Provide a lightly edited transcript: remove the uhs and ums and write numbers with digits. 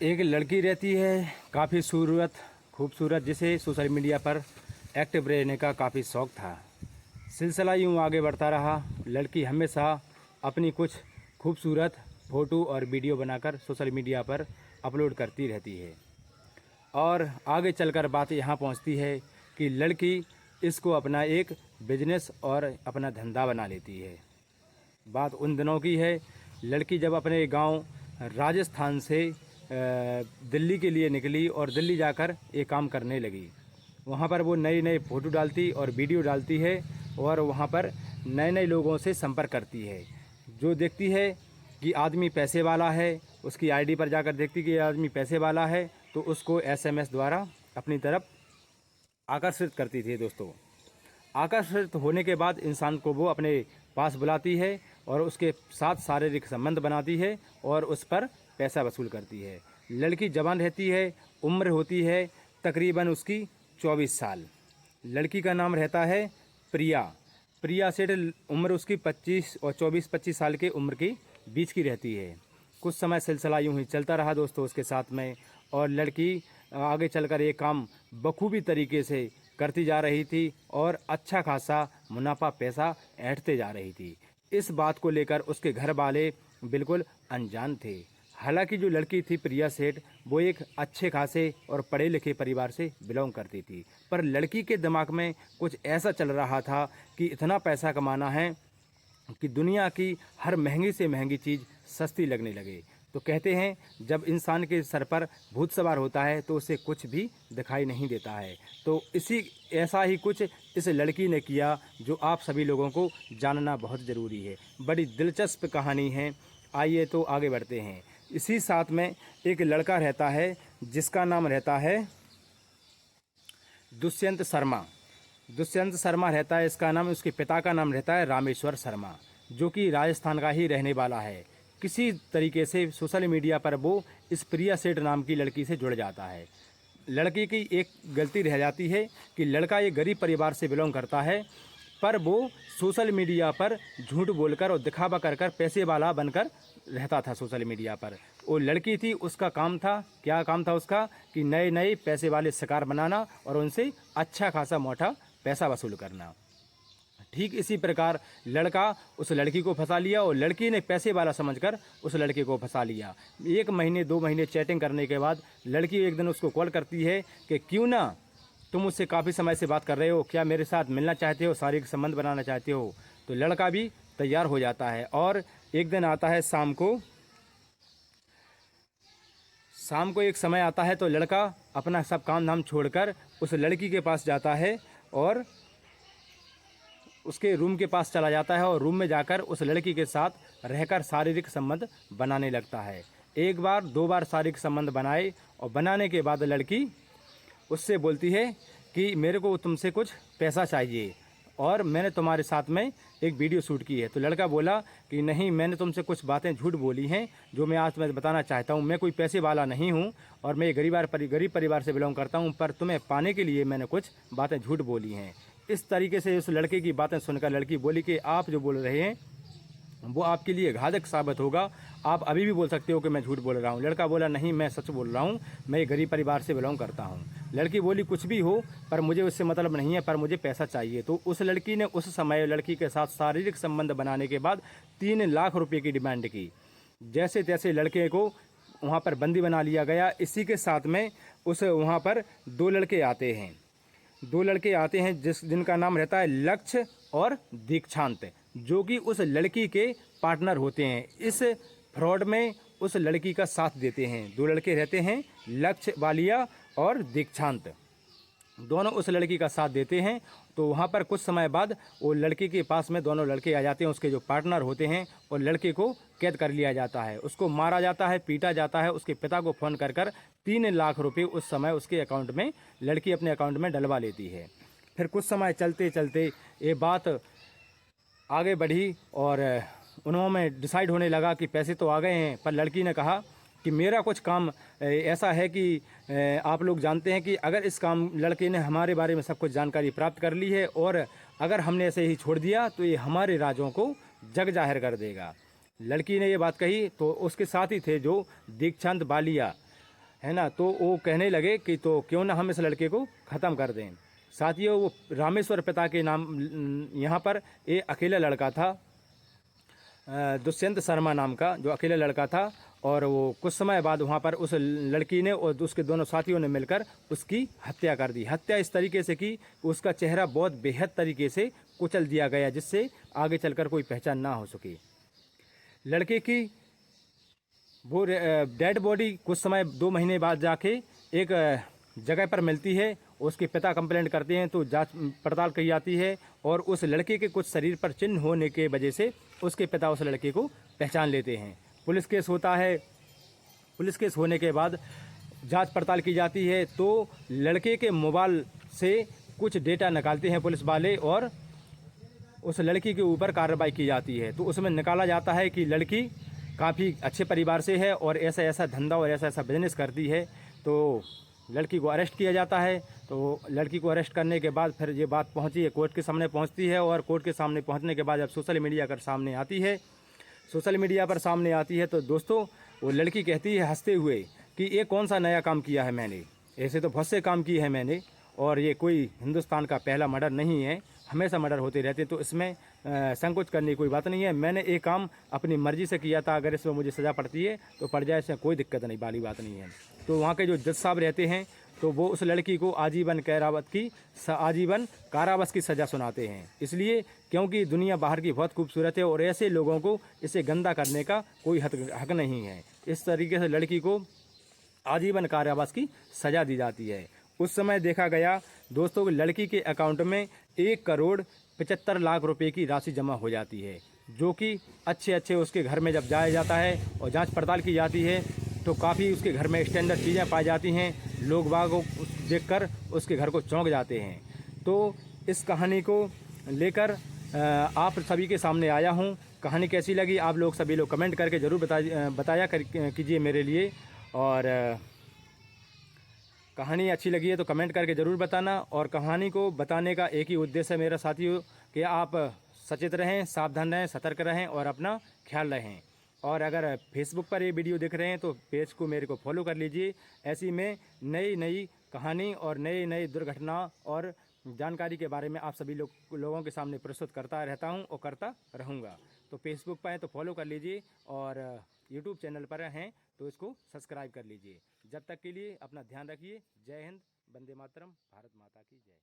एक लड़की रहती है काफ़ी खूबसूरत, जिसे सोशल मीडिया पर एक्टिव रहने का काफ़ी शौक़ था। सिलसिला यूँ आगे बढ़ता रहा। लड़की हमेशा अपनी कुछ खूबसूरत फ़ोटो और वीडियो बनाकर सोशल मीडिया पर अपलोड करती रहती है और आगे चलकर बात यहाँ पहुँचती है कि लड़की इसको अपना एक बिजनेस और अपना धंधा बना लेती है। बात उन दिनों की है, लड़की जब अपने गांव राजस्थान से दिल्ली के लिए निकली और दिल्ली जाकर एक काम करने लगी। वहां पर वो नए नए फ़ोटो डालती और वीडियो डालती है और वहां पर नए नए लोगों से संपर्क करती है। जो देखती है कि आदमी पैसे वाला है, उसकी आईडी पर जाकर देखती कि आदमी पैसे वाला है, तो उसको एसएमएस द्वारा अपनी तरफ आकर्षित करती थी। दोस्तों, आकर्षित होने के बाद इंसान को वो अपने पास बुलाती है और उसके साथ शारीरिक संबंध बनाती है और उस पर पैसा वसूल करती है। लड़की जवान रहती है, उम्र होती है तकरीबन उसकी 24 साल। लड़की का नाम रहता है प्रिया सेठ। उम्र उसकी 25 और 24-25 साल के उम्र की बीच की रहती है। कुछ समय सिलसिला यूं ही चलता रहा दोस्तों उसके साथ में, और लड़की आगे चलकर ये काम बखूबी तरीके से करती जा रही थी और अच्छा खासा मुनाफा पैसा ऐंठते जा रही थी। इस बात को लेकर उसके घर वाले बिल्कुल अनजान थे। हालांकि जो लड़की थी प्रिया सेठ, वो एक अच्छे खासे और पढ़े लिखे परिवार से बिलोंग करती थी, पर लड़की के दिमाग में कुछ ऐसा चल रहा था कि इतना पैसा कमाना है कि दुनिया की हर महंगी से महंगी चीज़ सस्ती लगने लगे। तो कहते हैं जब इंसान के सर पर भूत सवार होता है तो उसे कुछ भी दिखाई नहीं देता है। तो ऐसा ही कुछ इस लड़की ने किया, जो आप सभी लोगों को जानना बहुत ज़रूरी है। बड़ी दिलचस्प कहानी है, आइए तो आगे बढ़ते हैं। इसी साथ में एक लड़का रहता है जिसका नाम रहता है दुष्यंत शर्मा रहता है इसका नाम। उसके पिता का नाम रहता है रामेश्वर शर्मा, जो कि राजस्थान का ही रहने वाला है। किसी तरीके से सोशल मीडिया पर वो इस प्रिया सेठ नाम की लड़की से जुड़ जाता है। लड़की की एक गलती रह जाती है कि लड़का एक गरीब परिवार से बिलोंग करता है, पर वो सोशल मीडिया पर झूठ बोलकर और दिखावा कर कर पैसे वाला बनकर रहता था सोशल मीडिया पर। वो लड़की थी, उसका काम था, क्या काम था उसका, कि नए नए पैसे वाले शिकार बनाना और उनसे अच्छा खासा मोटा पैसा वसूल करना। ठीक इसी प्रकार लड़का उस लड़की को फंसा लिया और लड़की ने पैसे वाला समझकर उस लड़के को फंसा लिया। 1 महीने 2 महीने चैटिंग करने के बाद लड़की एक दिन उसको कॉल करती है कि क्यों ना तुम मुझसे काफ़ी समय से बात कर रहे हो, क्या मेरे साथ मिलना चाहते हो, शारीरिक संबंध बनाना चाहते हो। तो लड़का भी तैयार हो जाता है और एक दिन आता है शाम को एक समय आता है, तो लड़का अपना सब काम धाम छोड़कर उस लड़की के पास जाता है और उसके रूम के पास चला जाता है और रूम में जाकर उस लड़की के साथ रहकर शारीरिक संबंध बनाने लगता है। 1 बार 2 बार शारीरिक संबंध बनाए और बनाने के बाद लड़की उससे बोलती है कि मेरे को तुमसे कुछ पैसा चाहिए और मैंने तुम्हारे साथ में एक वीडियो शूट की है। तो लड़का बोला कि नहीं, मैंने तुमसे कुछ बातें झूठ बोली हैं जो मैं आज तुम्हें बताना चाहता हूँ। मैं कोई पैसे वाला नहीं हूँ और मैं गरीब परिवार से बिलोंग करता हूँ, पर तुम्हें पाने के लिए मैंने कुछ बातें झूठ बोली हैं। इस तरीके से उस लड़के की बातें सुनकर लड़की बोली कि आप जो बोल रहे हैं वो आपके लिए घातक साबित होगा, आप अभी भी बोल सकते हो कि मैं झूठ बोल रहा हूँ। लड़का बोला नहीं, मैं सच बोल रहा हूँ, मैं एक गरीब परिवार से बिलोंग करता हूँ। लड़की बोली कुछ भी हो, पर मुझे उससे मतलब नहीं है, पर मुझे पैसा चाहिए। तो उस लड़की ने उस समय लड़की के साथ शारीरिक संबंध बनाने के बाद 3 लाख रुपये की डिमांड की। जैसे तैसे लड़के को वहाँ पर बंदी बना लिया गया। इसी के साथ में वहाँ पर 2 लड़के आते हैं जिनका नाम रहता है लक्ष्य और दीक्षांत, जो कि उस लड़की के पार्टनर होते हैं। इस फ्रॉड में उस लड़की का साथ देते हैं। 2 लड़के रहते हैं, लक्ष्य वालिया और दीक्षांत, दोनों उस लड़की का साथ देते हैं। तो वहाँ पर कुछ समय बाद वो लड़के के पास में दोनों लड़के आ जाते हैं, उसके जो पार्टनर होते हैं, और लड़के को कैद कर लिया जाता है। उसको मारा जाता है, पीटा जाता है। उसके पिता को फ़ोन कर 3 लाख रुपये उस समय उसके अकाउंट में लड़की अपने अकाउंट में डलवा लेती है। फिर कुछ समय चलते चलते ये बात आगे बढ़ी और उन्होंने डिसाइड होने लगा कि पैसे तो आ गए हैं, पर लड़की ने कहा कि मेरा कुछ काम ऐसा है कि आप लोग जानते हैं कि अगर इस काम लड़के ने हमारे बारे में सब कुछ जानकारी प्राप्त कर ली है और अगर हमने ऐसे ही छोड़ दिया तो ये हमारे राजों को जग जाहिर कर देगा। लड़की ने ये बात कही तो उसके साथ ही थे जो दीक्षांत बालिया, है ना। तो वो कहने लगे कि तो क्यों ना हम इस लड़के को ख़त्म कर दें। साथियों, वो रामेश्वर पिता के नाम यहाँ पर एक अकेला लड़का था, दुष्यंत शर्मा नाम का, जो अकेला लड़का था। और वो कुछ समय बाद वहाँ पर उस लड़की ने और उसके दोनों साथियों ने मिलकर उसकी हत्या कर दी। हत्या इस तरीके से की उसका चेहरा बहुत बेहद तरीके से कुचल दिया गया, जिससे आगे चलकर कोई पहचान ना हो सके। लड़के की वो डेड बॉडी कुछ समय 2 महीने बाद जाके एक जगह पर मिलती है। उसके पिता कंप्लेंट करते हैं तो जांच पड़ताल की जाती है, और उस लड़के के कुछ शरीर पर चिन्ह होने के वजह से उसके पिता उस लड़के को पहचान लेते हैं। पुलिस केस होता है। पुलिस केस होने के बाद जांच पड़ताल की जाती है, तो लड़के के मोबाइल से कुछ डेटा निकालते हैं पुलिस वाले, और उस लड़की के ऊपर कार्रवाई की जाती है। तो उसमें निकाला जाता है कि लड़की काफ़ी अच्छे परिवार से है और ऐसा ऐसा धंधा और ऐसा ऐसा बिजनेस करती है। तो लड़की को अरेस्ट किया जाता है। तो लड़की को अरेस्ट करने के बाद फिर ये बात पहुंची है, कोर्ट के सामने पहुंचती है, और कोर्ट के सामने पहुंचने के बाद जब सोशल मीडिया पर सामने आती है, तो दोस्तों वो लड़की कहती है हंसते हुए कि ये कौन सा नया काम किया है मैंने, ऐसे तो बहुत से काम किए हैं मैंने, और ये कोई हिंदुस्तान का पहला मर्डर नहीं है, हमेशा मर्डर होते रहते, तो इसमें संकोच करने की कोई बात नहीं है। मैंने एक काम अपनी मर्जी से किया था, अगर इसमें मुझे सज़ा पड़ती है तो पड़ जाए, इसमें कोई दिक्कत नहीं वाली बात नहीं है। तो वहाँ के जो जज साहब रहते हैं, तो वो उस लड़की को आजीवन कारावास की सज़ा सुनाते हैं। इसलिए क्योंकि दुनिया बाहर की बहुत खूबसूरत है, और ऐसे लोगों को इसे गंदा करने का कोई हक नहीं है। इस तरीके से लड़की को आजीवन कारावास की सज़ा दी जाती है। उस समय देखा गया दोस्तों कि लड़की के अकाउंट में 1,75,00,000 रुपए की राशि जमा हो जाती है, जो कि अच्छे उसके घर में जब जाया जाता है और जांच पड़ताल की जाती है, तो काफ़ी उसके घर में स्टैंडर्ड चीज़ें पाई जाती हैं। लोग बाग देखकर उसके घर को चौंक जाते हैं। तो इस कहानी को लेकर आप सभी के सामने आया हूँ। कहानी कैसी लगी आप लोग सभी लोग कमेंट करके ज़रूर बताया कीजिए मेरे लिए। और कहानी अच्छी लगी है तो कमेंट करके ज़रूर बताना। और कहानी को बताने का एक ही उद्देश्य है मेरा साथियों, कि आप सचेत रहें, सावधान रहें, सतर्क रहें और अपना ख्याल रहें। और अगर फेसबुक पर ये वीडियो देख रहे हैं तो पेज को मेरे को फॉलो कर लीजिए। ऐसी में नई कहानी और नई दुर्घटना और जानकारी के बारे में आप सभी लोगों के सामने प्रस्तुत करता रहता हूं और करता रहूँगा। तो फेसबुक पर हैं तो फॉलो कर लीजिए, और यूट्यूब चैनल पर हैं तो इसको सब्सक्राइब कर लीजिए। जब तक के लिए अपना ध्यान रखिए। जय हिंद, वंदे मातरम, भारत माता की जय।